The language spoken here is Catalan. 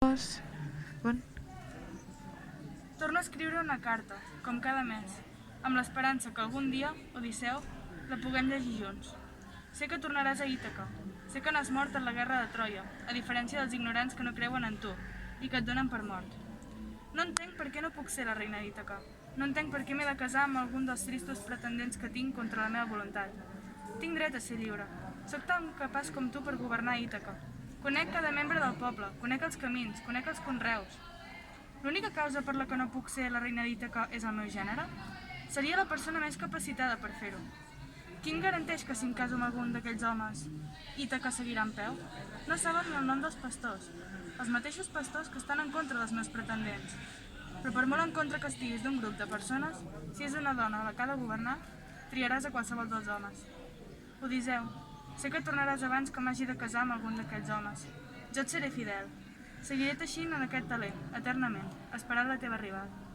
Bon. Torno a escriure una carta, com cada mes, amb l'esperança que algun dia, Odisseu, la puguem llegir junts. Sé que tornaràs a Ítaca. Sé que no has mort en la guerra de Troia, a diferència dels ignorants que no creuen en tu i que et donen per mort. No entenc per què no puc ser la reina d'Ítaca. No entenc per què m'he de casar amb algun dels tristos pretendents que tinc contra la meva voluntat. Tinc dret a ser lliure. Soc tan capaç com tu per governar Ítaca. Conec cada membre del poble, conec els camins, conec els conreus. L'única causa per la que no puc ser la reina d'Ítaca és el meu gènere? Seria la persona més capacitada per fer-ho. Qui em garanteix que si em caso amb algun d'aquells homes, Ítaca seguirà en peu? No saben el nom dels pastors, els mateixos pastors que estan en contra dels meus pretendents. Però per molt en contra que estiguis d'un grup de persones, si és una dona la que ha de governar, triaràs a qualsevol dels homes. Odisseu, sé que tornaràs abans que m'hagi de casar amb algun d'aquells homes. Jo et seré fidel. Seguiré teixint en aquest talent, eternament, esperant la teva arribada.